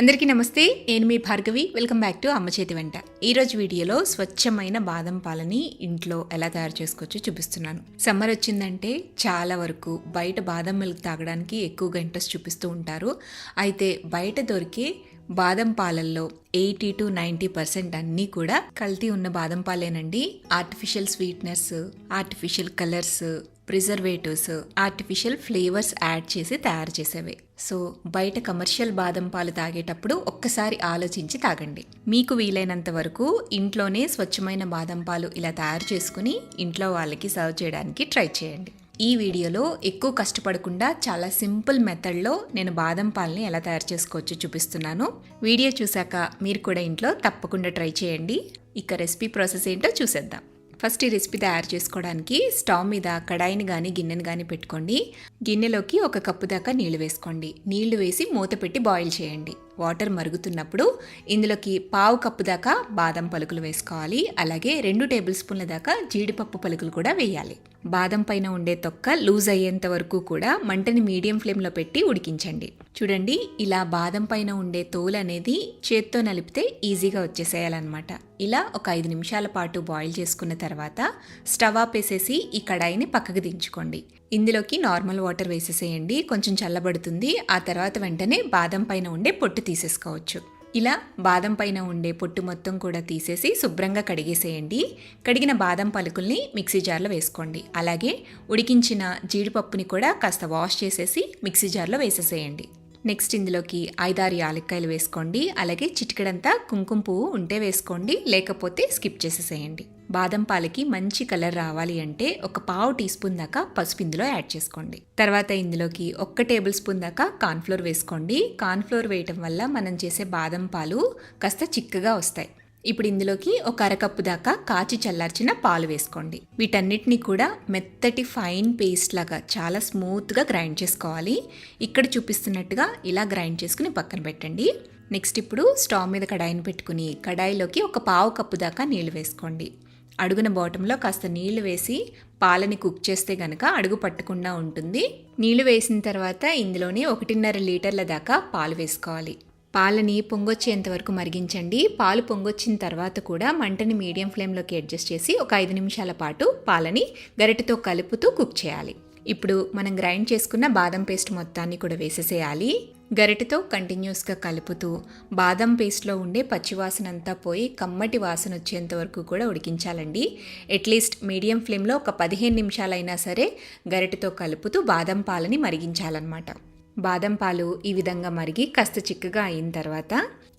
అందరికీ నమస్తే. నేను మీ భార్గవి. వెల్కమ్ బ్యాక్ టు అమ్మ చేతి వంట. ఈరోజు వీడియోలో స్వచ్ఛమైన బాదం పాలని ఇంట్లో ఎలా తయారు చేసుకోవచ్చో చూపిస్తున్నాను. సమ్మర్ వచ్చిందంటే చాలా వరకు బయట బాదం మిల్క్ తాగడానికి ఎక్కువగా ఇంట్రెస్ట్ చూపిస్తూ ఉంటారు. అయితే బయట దొరికే బాదం పాలల్లో 80 to 90% అన్నీ కూడా కల్తీ ఉన్న బాదం పాలేనండి. Artificial sweetness, artificial colours, preservatives, artificial flavours add చేసి తయారు చేసేవే. సో బయట కమర్షియల్ బాదం పాలు తాగేటప్పుడు ఒక్కసారి ఆలోచించి తాగండి. మీకు వీలైనంత వరకు ఇంట్లోనే స్వచ్ఛమైన బాదం పాలు ఇలా తయారు చేసుకుని ఇంట్లో వాళ్ళకి సర్వ్ చేయడానికి ట్రై చేయండి. ఈ వీడియోలో ఎక్కువ కష్టపడకుండా చాలా సింపుల్ మెథడ్లో నేను బాదం పాలని ఎలా తయారు చేసుకోవచ్చో చూపిస్తున్నాను. వీడియో చూసాక మీరు కూడా ఇంట్లో తప్పకుండా ట్రై చేయండి. ఇక రెసిపీ ప్రాసెస్ ఏంటో చూసేద్దాం. ఫస్ట్ ఈ రెసిపీ తయారు చేసుకోవడానికి స్టవ్ మీద కడాయిని కానీ గిన్నెని కానీ పెట్టుకోండి. గిన్నెలోకి 1 కప్పు దాకా నీళ్లు వేసుకోండి. నీళ్లు వేసి మూత పెట్టి బాయిల్ చేయండి. వాటర్ మరుగుతున్నప్పుడు ఇందులోకి 1/2 కప్పు దాకా బాదం పలుకులు వేసుకోవాలి. అలాగే 2 టేబుల్ స్పూన్ల దాకా జీడిపప్పు పలుకులు కూడా వేయాలి. బాదం పైన ఉండే తొక్క లూజ్ అయ్యేంత వరకు కూడా మంటని మీడియం ఫ్లేమ్లో పెట్టి ఉడికించండి. చూడండి, ఇలా బాదం పైన ఉండే తోలు అనేది చేత్తో నలిపితే ఈజీగా వచ్చేసేయాలన్నమాట. ఇలా ఒక 5 నిమిషాల పాటు బాయిల్ చేసుకున్న తర్వాత స్టవ్ ఆపేసేసి ఈ కడాయిని పక్కకు దించుకోండి. ఇందులోకి నార్మల్ వాటర్ వేసేసేయండి. కొంచెం చల్లబడుతుంది. ఆ తర్వాత వెంటనే బాదం పైన ఉండే పొట్టు తీసేసుకోవచ్చు. ఇలా బాదం పైన ఉండే పొట్టు మొత్తం కూడా తీసేసి శుభ్రంగా కడిగేసేయండి. కడిగిన బాదం పలుకుల్ని మిక్సీ జార్లో వేసుకోండి. అలాగే ఉడికించిన జీడిపప్పుని కూడా కాస్త వాష్ చేసేసి మిక్సీ జార్లో వేసేసేయండి. నెక్స్ట్ ఇందులోకి 5-6 యాలక్కాయలు వేసుకోండి. అలాగే చిటికెడంతా కుంకుమ పువ్వు ఉంటే వేసుకోండి, లేకపోతే స్కిప్ చేసేసేయండి. బాదం పాలకి మంచి కలర్ రావాలి అంటే 1/4 టీ స్పూన్ దాకా పసుపు ఇందులో యాడ్ చేసుకోండి. తర్వాత ఇందులోకి 1 టేబుల్ స్పూన్ దాకా కార్న్ఫ్లోర్ వేసుకోండి. కార్న్ఫ్లోర్ వేయటం వల్ల మనం చేసే బాదం పాలు కాస్త చిక్కగా వస్తాయి. ఇప్పుడు ఇందులోకి 1 అరకప్పు దాకా కాచి చల్లార్చిన పాలు వేసుకోండి. వీటన్నిటిని కూడా మెత్తటి ఫైన్ పేస్ట్ లాగా చాలా స్మూత్గా గ్రైండ్ చేసుకోవాలి. ఇక్కడ చూపిస్తున్నట్టుగా ఇలా గ్రైండ్ చేసుకుని పక్కన పెట్టండి. నెక్స్ట్ ఇప్పుడు స్టవ్ మీద కడాయిని పెట్టుకుని కడాయిలోకి 1/4 కప్పు దాకా నీళ్లు వేసుకోండి. అడుగున బాటంలో కాస్త నీళ్లు వేసి పాలని కుక్ చేస్తే గనక అడుగు పట్టకుండా ఉంటుంది. నీళ్లు వేసిన తర్వాత ఇందులోనే 1.5 లీటర్ల దాకా పాలు వేసుకోవాలి. పాలని పొంగొచ్చేంత వరకు మరిగించండి. పాలు పొంగొచ్చిన తర్వాత కూడా మంటని మీడియం ఫ్లేమ్లోకి అడ్జస్ట్ చేసి ఒక 5 నిమిషాల పాటు పాలని గరిటెతో కలుపుతూ కుక్ చేయాలి. ఇప్పుడు మనం గ్రైండ్ చేసుకున్న బాదం పేస్ట్ మొత్తాన్ని కూడా వేసేసేయాలి. గరిటెతో కంటిన్యూస్గా కలుపుతూ బాదం పేస్ట్లో ఉండే పచ్చివాసన అంతా పోయి కమ్మటి వాసన వచ్చేంత వరకు కూడా ఉడికించాలండి. అట్లీస్ట్ మీడియం ఫ్లేమ్లో ఒక 15 నిమిషాలైనా సరే గరిటెతో కలుపుతూ బాదం పాలని మరిగించాలన్నమాట. బాదం పాలు ఈ విధంగా మరిగి కాస్త చిక్కగా అయిన తర్వాత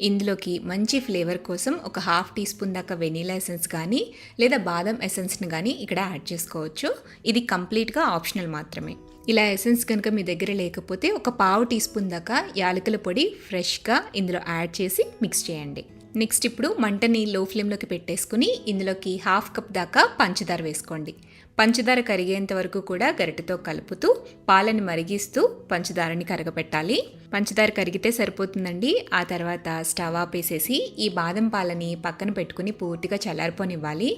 ఇందులోకి మంచి ఫ్లేవర్ కోసం ఒక 1/2 టీ స్పూన్ దాకా వెనీలా ఎసెన్స్ కానీ లేదా బాదం ఎసెన్స్ని కానీ ఇక్కడ యాడ్ చేసుకోవచ్చు. ఇది కంప్లీట్గా ఆప్షనల్ మాత్రమే. ఇలా ఎసెన్స్ కనుక మీ దగ్గర లేకపోతే ఒక 1/4 టీ స్పూన్ దాకా యాలకుల పొడి ఫ్రెష్గా ఇందులో యాడ్ చేసి మిక్స్ చేయండి. నెక్స్ట్ ఇప్పుడు మంటని లో ఫ్లేమ్లోకి పెట్టేసుకుని ఇందులోకి 1/2 కప్ దాకా పంచదార వేసుకోండి. పంచదార కరిగేంత వరకు కూడా గరిటెతో కలుపుతూ పాలని మరిగిస్తూ పంచదారని కరగపెట్టాలి. పంచదార కరిగితే సరిపోతుందండి. ఆ తర్వాత స్టవ్ ఆపేసేసి ఈ బాదం పాలని పక్కన పెట్టుకుని పూర్తిగా చల్లారిపోనివ్వాలి.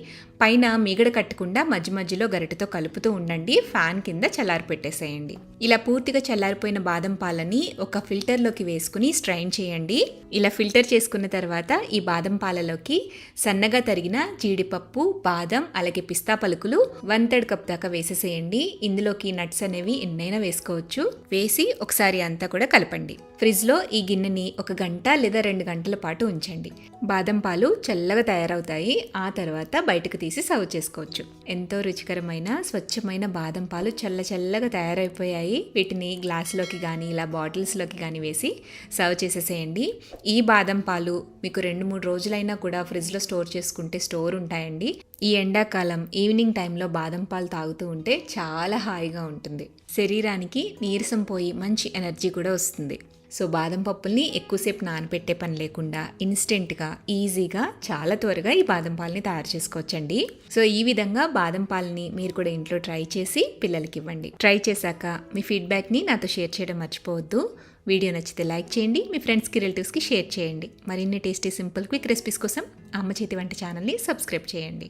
పైన మీగడ కట్టకుండా మధ్య మధ్యలో గరిటెతో కలుపుతూ ఉండండి. ఫ్యాన్ కింద చల్లారి పెట్టేసేయండి. ఇలా పూర్తిగా చల్లారిపోయిన బాదం పాలని ఒక ఫిల్టర్లోకి వేసుకుని స్ట్రైన్ చేయండి. ఇలా ఫిల్టర్ చేసుకున్న తర్వాత ఈ బాదం పాలలోకి సన్నగా తరిగిన జీడిపప్పు, బాదం అలాగే పిస్తా పలుకులు 1/3 కప్ దాకా వేసేసేయండి. ఇందులోకి నట్స్ అనేవి ఎన్నైనా వేసుకోవచ్చు. వేసి ఒకసారి అంతా కూడా కలపండి. ఫ్రిడ్జ్లో ఈ గిన్నెని 1 గంట లేదా 2 గంటల పాటు ఉంచండి. బాదం పాలు చల్లగా తయారవుతాయి. ఆ తర్వాత బయటకు తీసి సర్వ్ చేసుకోవచ్చు. ఎంతో రుచికరమైన స్వచ్ఛమైన బాదం పాలు చల్లగా తయారైపోయాయి. వీటిని గ్లాసులోకి కానీ ఇలా బాటిల్స్లోకి కానీ వేసి సర్వ్ చేసేసేయండి. ఈ బాదం పాలు మీకు 2-3 రోజులైనా కూడా ఫ్రిడ్జ్లో స్టోర్ చేసుకుంటే స్టోర్ ఉంటాయండి. ఈ ఎండాకాలం ఈవినింగ్ టైంలో బాదం పాలు తాగుతూ ఉంటే చాలా హాయిగా ఉంటుంది. శరీరానికి నీరసం పోయి మంచి ఎనర్జీ కూడా వస్తుంది. సో బాదం పప్పుల్ని ఎక్కువసేపు నానబెట్టే పని లేకుండా ఇన్స్టెంట్గా ఈజీగా చాలా త్వరగా ఈ బాదం పాలని తయారు చేసుకోవచ్చండి. సో ఈ విధంగా బాదం పాలని మీరు కూడా ఇంట్లో ట్రై చేసి పిల్లలకి ఇవ్వండి. ట్రై చేశాక మీ ఫీడ్బ్యాక్ని నాతో షేర్ చేయడం మర్చిపోవద్దు. వీడియో నచ్చితే లైక్ చేయండి. మీ ఫ్రెండ్స్కి, రిలేటివ్స్కి షేర్ చేయండి. మరిన్ని టేస్టీ సింపుల్ క్విక్ రెసిపీస్ కోసం అమ్మ చేతి వంట ఛానల్ని సబ్స్క్రైబ్ చేయండి.